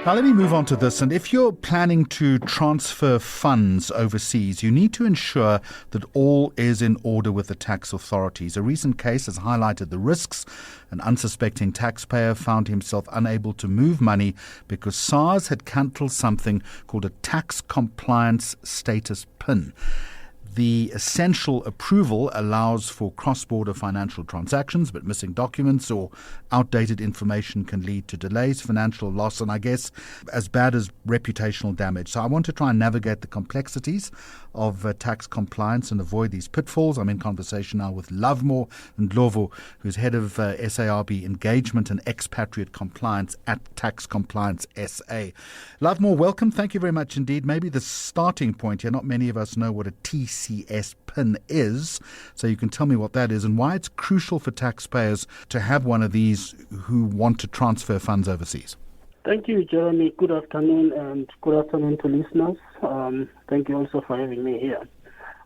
Now let me move on to this. And if you're planning to transfer funds overseas, you need to ensure that all is in order with the tax authorities. A recent case has highlighted the risks. An unsuspecting taxpayer found himself unable to move money because SARS had cancelled something called a tax compliance status PIN. The essential approval allows for cross-border financial transactions, but missing documents or outdated information can lead to delays, financial loss, and I guess as bad as reputational damage. So I want to try and navigate the complexities of tax compliance and avoid these pitfalls. I'm in conversation now with Lovemore Ndlovu, who's head of SARB engagement and expatriate compliance at Tax Compliance SA. Lovemore, welcome. Thank you very much indeed. Maybe the starting point here, not many of us know what a TCS PIN is, so you can tell me what that is and why it's crucial for taxpayers to have one of these who want to transfer funds overseas. Thank you, Jeremy. Good afternoon, and good afternoon to listeners. Thank you also for having me here.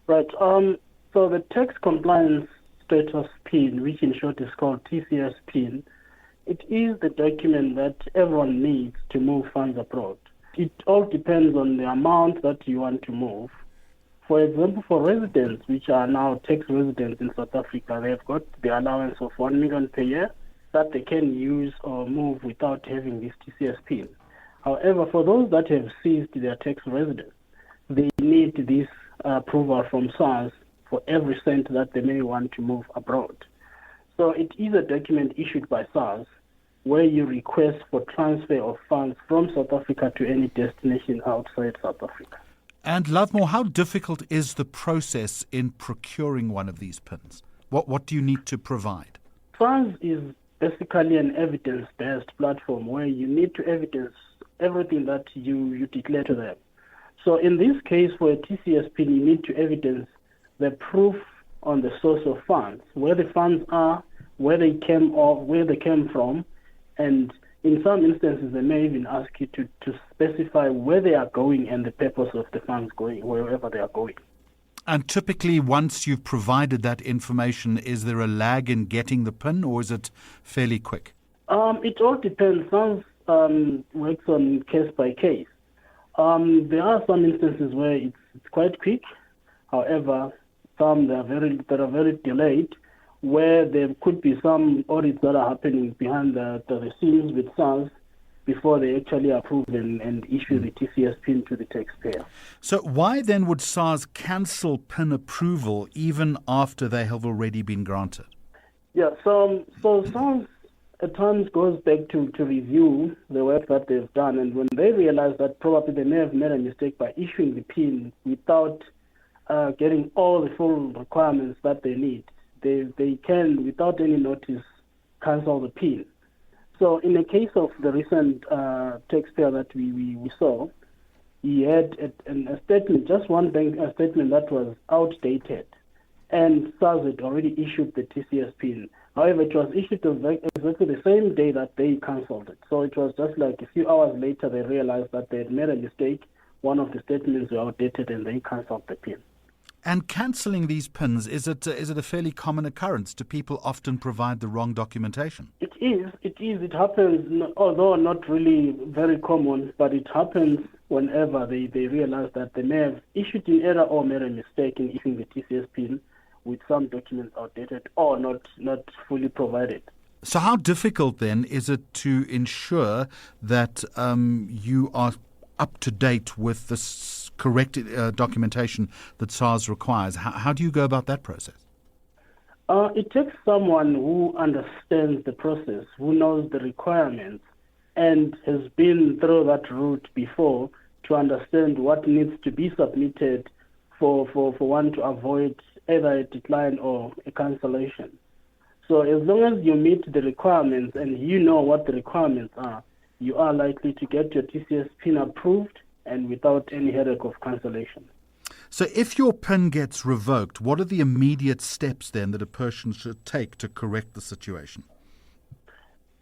Right. So the tax compliance status PIN, which in short is called TCS PIN, it is the document that everyone needs to move funds abroad. It all depends on the amount that you want to move. For example, for residents, which are now tax residents in South Africa, they've got the allowance of 1 million per year that they can use or move without having this TCS PIN. However, for those that have ceased their tax residence, they need this approval from SARS for every cent that they may want to move abroad. So it is a document issued by SARS where you request for transfer of funds from South Africa to any destination outside South Africa. And Lovemore, how difficult is the process in procuring one of these PINs? What do you need to provide? SARS is basically an evidence-based platform where you need to evidence everything that you declare to them. So in this case, for a TCS PIN, you need to evidence the proof on the source of funds, where the funds are, where they came from, and in some instances, they may even ask you to specify where they are going and the purpose of the funds going, wherever they are going. And typically, once you've provided that information, is there a lag in getting the PIN, or is it fairly quick? It all depends. SARS works on case by case. There are some instances where it's quite quick. However, some that are very delayed, where there could be some audits that are happening behind the scenes with SARS before they actually approve and issue the TCS PIN to the taxpayer. So why then would SARS cancel PIN approval even after they have already been granted? Yeah, so SARS at times goes back to review the work that they've done, and when they realize that probably they may have made a mistake by issuing the PIN without getting all the full requirements that they need, they can, without any notice, cancel the PIN. So in the case of the recent taxpayer that we saw, he had a statement, just one bank statement that was outdated, and SARS had already issued the TCS PIN. However, it was issued exactly the same day that they cancelled it. So it was just like a few hours later they realized that they had made a mistake. One of the statements were outdated and they cancelled the PIN. And cancelling these PINs, is it a fairly common occurrence? Do people often provide the wrong documentation? It is. It happens, although not really very common, but it happens whenever they realize that they may have issued in error or made a mistake in issuing the TCS PIN with some documents outdated or not fully provided. So how difficult then is it to ensure that you are up to date with this correct documentation that SARS requires? How do you go about that process? It takes someone who understands the process, who knows the requirements, and has been through that route before to understand what needs to be submitted for one to avoid either a decline or a cancellation. So as long as you meet the requirements and you know what the requirements are, you are likely to get your TCS PIN approved and without any headache of cancellation. So if your PIN gets revoked, what are the immediate steps then that a person should take to correct the situation?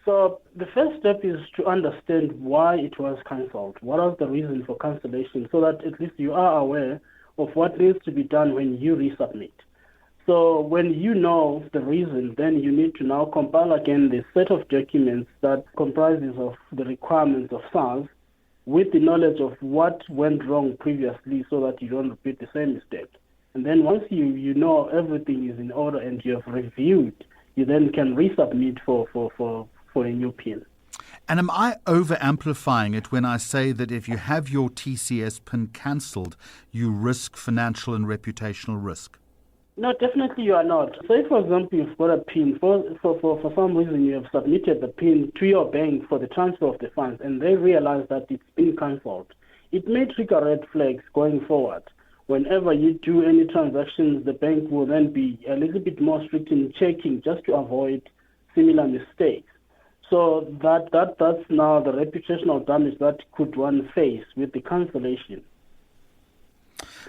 So the first step is to understand why it was cancelled. What was the reason for cancellation, so that at least you are aware of what needs to be done when you resubmit. So when you know the reason, then you need to now compile again the set of documents that comprises of the requirements of SARS with the knowledge of what went wrong previously so that you don't repeat the same mistake. And then once you know everything is in order and you have reviewed, you then can resubmit for a new PIN. And am I over-amplifying it when I say that if you have your TCS PIN cancelled, you risk financial and reputational risk? No, definitely you are not. Say, for example, you've got a PIN. For some reason, you have submitted the PIN to your bank for the transfer of the funds, and they realize that it's been cancelled. It may trigger red flags going forward. Whenever you do any transactions, the bank will then be a little bit more strict in checking just to avoid similar mistakes. So that's now the reputational damage that could one face with the cancellation.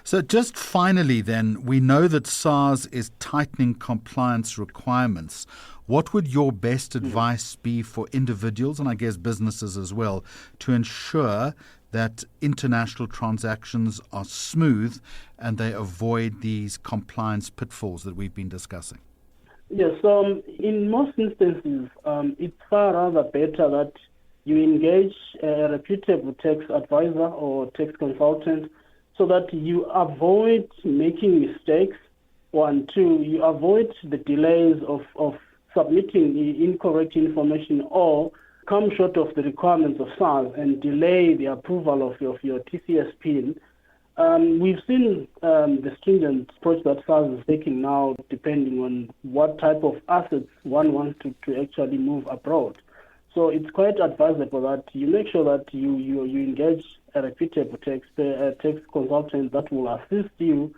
So just finally then, we know that SARS is tightening compliance requirements. What would your best advice be for individuals, and I guess businesses as well, to ensure that international transactions are smooth and they avoid these compliance pitfalls that we've been discussing? Yes, in most instances, it's far rather better that you engage a reputable tax advisor or tax consultant so that you avoid making mistakes. 1, 2, you avoid the delays of submitting incorrect information or come short of the requirements of SARS and delay the approval of your TCS PIN. We've seen the stringent approach that SARS is taking now, depending on what type of assets one wants to actually move abroad. So it's quite advisable that you make sure that you engage a reputable tax consultant that will assist you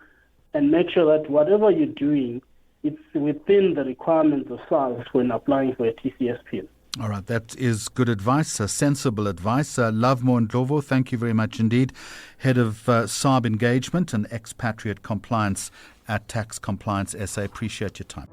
and make sure that whatever you're doing, it's within the requirements of SARS when applying for a TCS PIN. All right, that is good advice, sensible advice. Lovemore Ndlovu, thank you very much indeed. Head of SARB Engagement and Expatriate Compliance at Tax Compliance SA. Appreciate your time.